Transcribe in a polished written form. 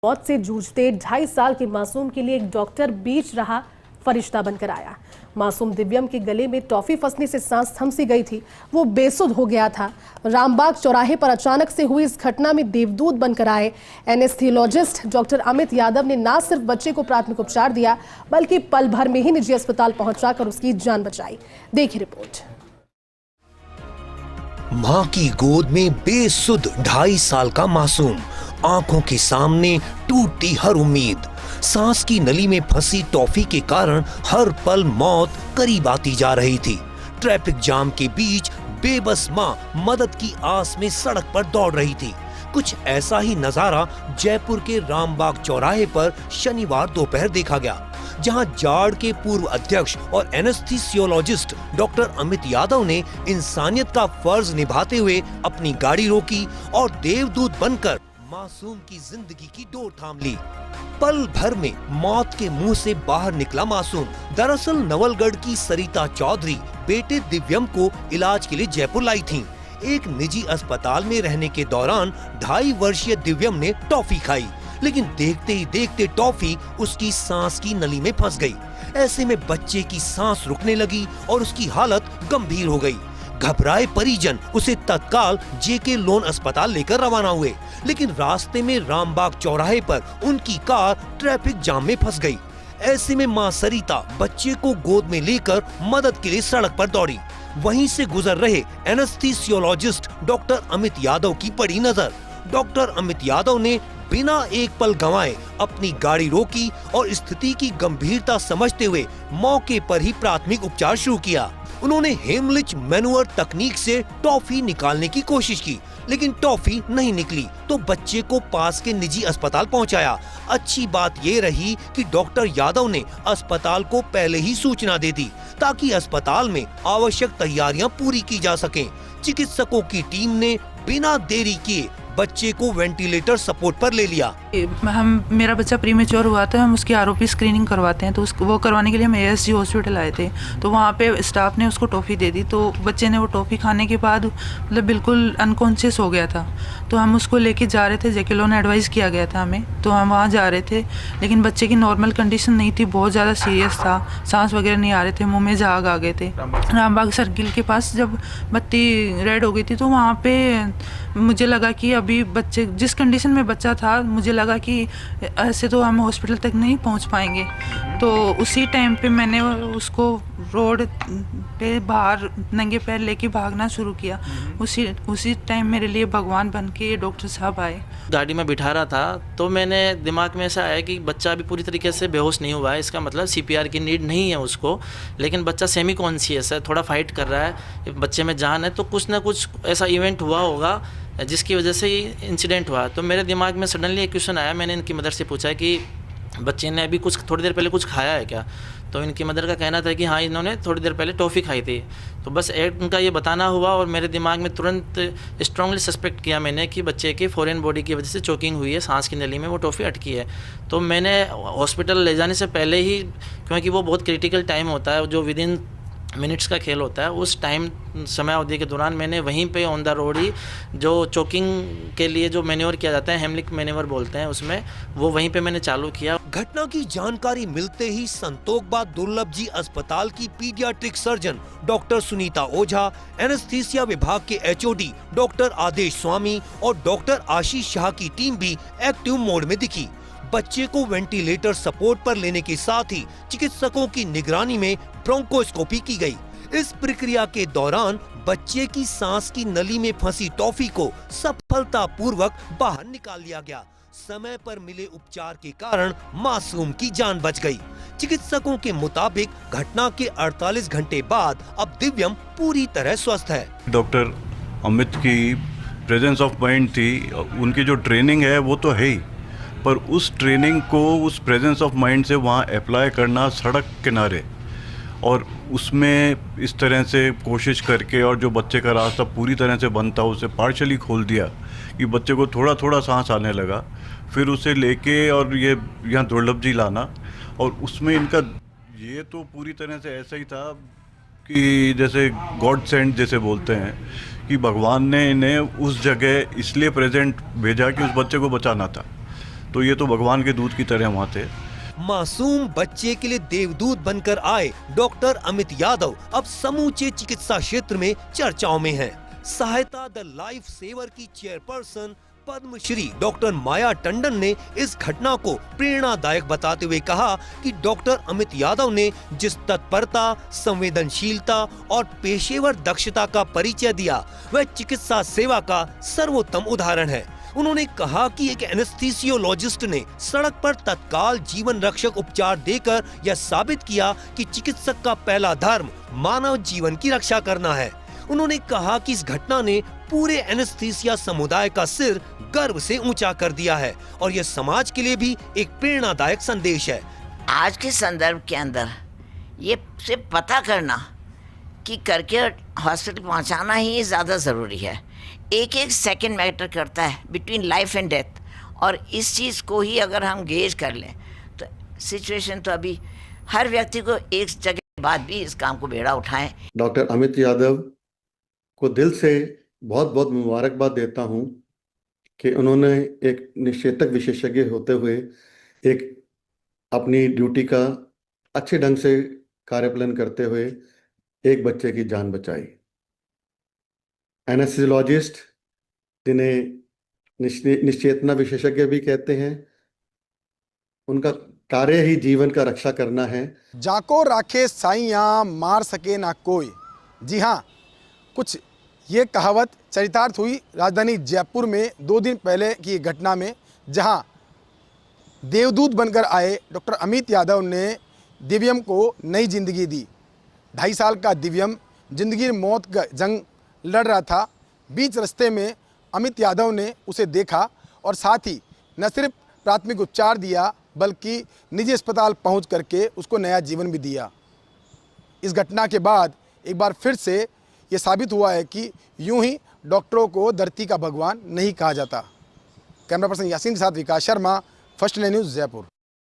मौत से जूझते 2.5 साल के मासूम के लिए एक डॉक्टर बीच रहा फरिश्ता बनकर आया। मासूम दिव्यम के गले में टॉफी फंसने से सांस थम सी गई थी। वो बेसुध हो गया था। रामबाग चौराहे पर अचानक से हुई इस घटना में देवदूत बनकर आए एनेस्थीसियोलॉजिस्ट डॉक्टर अमित यादव ने न सिर्फ बच्चे को प्राथमिक उपचार दिया बल्कि पल भर में ही निजी अस्पताल पहुंचाकर उसकी जान बचाई। देखिए रिपोर्ट। मां की गोद में बेसुध 2.5 साल का मासूम, आंखों के सामने टूटी हर उम्मीद, सांस की नली में फंसी टॉफी के कारण हर पल मौत करीब आती जा रही थी। ट्रैफिक जाम के बीच बेबस मां मदद की आस में सड़क पर दौड़ रही थी। कुछ ऐसा ही नजारा जयपुर के रामबाग चौराहे पर शनिवार दोपहर देखा गया, जहां जाड़ के पूर्व अध्यक्ष और एनेस्थीसियोलॉजिस्ट डॉक्टर अमित यादव ने इंसानियत का फर्ज निभाते हुए अपनी गाड़ी रोकी और देवदूत बनकर मासूम की जिंदगी की डोर थाम ली। पल भर में मौत के मुंह से बाहर निकला मासूम दरअसल नवलगढ़ की सरिता चौधरी बेटे दिव्यम को इलाज के लिए जयपुर लाई थीं। एक निजी अस्पताल में रहने के दौरान 2.5 वर्षीय दिव्यम ने टॉफी खाई, लेकिन देखते ही देखते टॉफी उसकी सांस की नली में फंस गई। ऐसे में बच्चे की सांस रुकने लगी और उसकी हालत गंभीर हो गई। घबराए परिजन उसे तत्काल जेके लोन अस्पताल लेकर रवाना हुए, लेकिन रास्ते में रामबाग चौराहे पर उनकी कार ट्रैफिक जाम में फंस गई। ऐसे में मां सरिता बच्चे को गोद में लेकर मदद के लिए सड़क पर दौड़ी। वहीं से गुजर रहे एनेस्थीसियोलॉजिस्ट डॉक्टर अमित यादव की पड़ी नजर। डॉक्टर अमित यादव ने बिना एक पल गंवाए अपनी गाड़ी रोकी और स्थिति की गंभीरता समझते हुए मौके पर ही प्राथमिक उपचार शुरू किया। उन्होंने हेमलिच मैनुअर तकनीक से टॉफी निकालने की कोशिश की, लेकिन टॉफी नहीं निकली तो बच्चे को पास के निजी अस्पताल पहुंचाया। अच्छी बात ये रही कि डॉक्टर यादव ने अस्पताल को पहले ही सूचना दे दी ताकि अस्पताल में आवश्यक तैयारियां पूरी की जा सकें। चिकित्सकों की टीम ने बिना देरी किए बच्चे को वेंटिलेटर सपोर्ट पर ले लिया। मेरा बच्चा प्रीमेच्योर हुआ था, हम उसकी आरओपी स्क्रीनिंग करवाते हैं, तो वो करवाने के लिए हम एएसजी हॉस्पिटल आए थे। तो वहाँ पे स्टाफ ने उसको टॉफ़ी दे दी, तो बच्चे ने वो टॉफ़ी खाने के बाद मतलब बिल्कुल अनकॉन्शियस हो गया था। तो हम उसको लेके जा रहे थे, जेके लोन एडवाइस किया गया था हमें, तो हम वहाँ जा रहे थे, लेकिन बच्चे की नॉर्मल कंडीशन नहीं थी, बहुत ज़्यादा सीरियस था, सांस वगैरह नहीं आ रहे थे, मुँह में झाग आ गए थे। रामबाग सर्किल के पास जब बत्ती रेड हो गई थी तो वहाँ पे मुझे लगा कि अभी बच्चे जिस कंडीशन में बच्चा था, मुझे लगा कि ऐसे तो हम हॉस्पिटल तक नहीं पहुंच पाएंगे। तो उसी टाइम पे मैंने उसको रोड पे बाहर नंगे पैर लेके भागना शुरू किया। उसी टाइम मेरे लिए भगवान बन के ये डॉक्टर साहब आए। गाड़ी में बिठा रहा था तो मैंने दिमाग में ऐसा आया कि बच्चा अभी पूरी तरीके से बेहोश नहीं हुआ है, इसका मतलब सीपीआर की नीड नहीं है उसको, लेकिन बच्चा सेमी कॉन्शियस है, थोड़ा फाइट कर रहा है, बच्चे में जान है, तो कुछ ना कुछ ऐसा इवेंट हुआ होगा जिसकी वजह से ये इंसिडेंट हुआ। तो मेरे दिमाग में सडनली एक क्वेश्चन आया। मैंने इनकी मदर से पूछा कि बच्चे ने अभी थोड़ी देर पहले कुछ खाया है क्या? तो इनकी मदर का कहना था कि हाँ, इन्होंने थोड़ी देर पहले टॉफ़ी खाई थी। तो बस उनका ये बताना हुआ और मेरे दिमाग में तुरंत स्ट्रांगली सस्पेक्ट किया मैंने कि बच्चे की फॉरेन बॉडी की वजह से चोकिंग हुई है, सांस की नली में वो टॉफ़ी अटकी है। तो मैंने हॉस्पिटल ले जाने से पहले ही, क्योंकि वो बहुत क्रिटिकल टाइम होता है जो विदिन मिनट्स का खेल होता है, उस टाइम समय अवधि के दौरान मैंने वहीं पे ऑन द रोड ही जो चोकिंग के लिए जो मैन्योर किया जाता है, हेमलिक मैन्योर बोलते हैं, उसमें वो वहीं पे मैंने चालू किया। घटना की जानकारी मिलते ही संतोखबाद दुर्लभ जी अस्पताल की पीडियाट्रिक सर्जन डॉक्टर सुनीता ओझा, एनेस्थीसिया विभाग के एचओडी डॉक्टर आदेश स्वामी और डॉक्टर आशीष शाह की टीम भी एक्टिव मोड में दिखी। बच्चे को वेंटिलेटर सपोर्ट पर लेने के साथ ही चिकित्सकों की निगरानी में ब्रोंकोस्कोपी की गई। इस प्रक्रिया के दौरान बच्चे की सांस की नली में फंसी टॉफी को सफलतापूर्वक बाहर निकाल लिया गया। समय पर मिले उपचार के कारण मासूम की जान बच गई। चिकित्सकों के मुताबिक घटना के 48 घंटे बाद अब दिव्यम पूरी तरह स्वस्थ है। डॉक्टर अमित की प्रेजेंस ऑफ माइंड थी, उनकी जो ट्रेनिंग है वो तो है ही, पर उस ट्रेनिंग को उस प्रेजेंस ऑफ माइंड से वहाँ अप्लाई करना सड़क किनारे और उसमें इस तरह से कोशिश करके, और जो बच्चे का रास्ता पूरी तरह से बंद था उसे पार्शली खोल दिया कि बच्चे को थोड़ा थोड़ा सांस आने लगा, फिर उसे लेके और ये यहाँ दुर्लभ जी लाना, और उसमें इनका ये तो पूरी तरह से ऐसा ही था कि जैसे गॉड सेंड जैसे बोलते हैं कि भगवान ने इन्हें उस जगह इसलिए प्रेजेंट भेजा कि उस बच्चे को बचाना था। तो ये तो भगवान के दूत की तरह वहाँ थे। मासूम बच्चे के लिए देवदूत बनकर आए डॉक्टर अमित यादव अब समूचे चिकित्सा क्षेत्र में चर्चाओं में हैं। सहायता द लाइफ सेवर की चेयरपर्सन पद्मश्री डॉक्टर माया टंडन ने इस घटना को प्रेरणादायक बताते हुए कहा कि डॉक्टर अमित यादव ने जिस तत्परता, संवेदनशीलता और पेशेवर दक्षता का परिचय दिया वह चिकित्सा सेवा का सर्वोत्तम उदाहरण है। उन्होंने कहा कि एक एनेस्थीसियोलॉजिस्ट ने सड़क पर तत्काल जीवन रक्षक उपचार देकर यह साबित किया कि चिकित्सक का पहला धर्म मानव जीवन की रक्षा करना है। उन्होंने कहा कि इस घटना ने पूरे एनेस्थीसिया समुदाय का सिर गर्व से ऊंचा कर दिया है और यह समाज के लिए भी एक प्रेरणादायक संदेश है। आज के संदर्भ के अंदर ये सिर्फ पता करना कि करके हॉस्पिटल पहुंचाना ही ज़्यादा ज़रूरी है। एक एक सेकंड मैटर करता है बिटवीन लाइफ एंड डेथ, और इस चीज़ को ही अगर हम गेज कर लें तो सिचुएशन तो अभी हर व्यक्ति को एक जगह के बाद भी इस काम को बेड़ा उठाएं। डॉक्टर अमित यादव को दिल से बहुत बहुत मुबारकबाद देता हूं कि उन्होंने एक निषेचक विशेषज्ञ होते हुए एक अपनी ड्यूटी का अच्छे ढंग से कार्यपालन करते हुए एक बच्चे की जान बचाई। एनेस्थीसियोलॉजिस्ट, जिन्हें निश्चेतना विशेषज्ञ भी कहते हैं, उनका कार्य ही जीवन का रक्षा करना है। जाको राखे साइयां मार सके ना कोई। जी हाँ, कुछ ये कहावत चरितार्थ हुई राजधानी जयपुर में 2 दिन पहले की घटना में, जहां देवदूत बनकर आए डॉक्टर अमित यादव ने दिव्यम को नई जिंदगी दी। 2.5 साल का दिव्यम जिंदगी मौत का जंग लड़ रहा था। बीच रास्ते में अमित यादव ने उसे देखा और साथ ही न सिर्फ प्राथमिक उपचार दिया बल्कि निजी अस्पताल पहुंच करके उसको नया जीवन भी दिया। इस घटना के बाद एक बार फिर से ये साबित हुआ है कि यूं ही डॉक्टरों को धरती का भगवान नहीं कहा जाता। कैमरा पर्सन यासीन के साथ विकास शर्मा, फर्स्ट न्यूज़ जयपुर।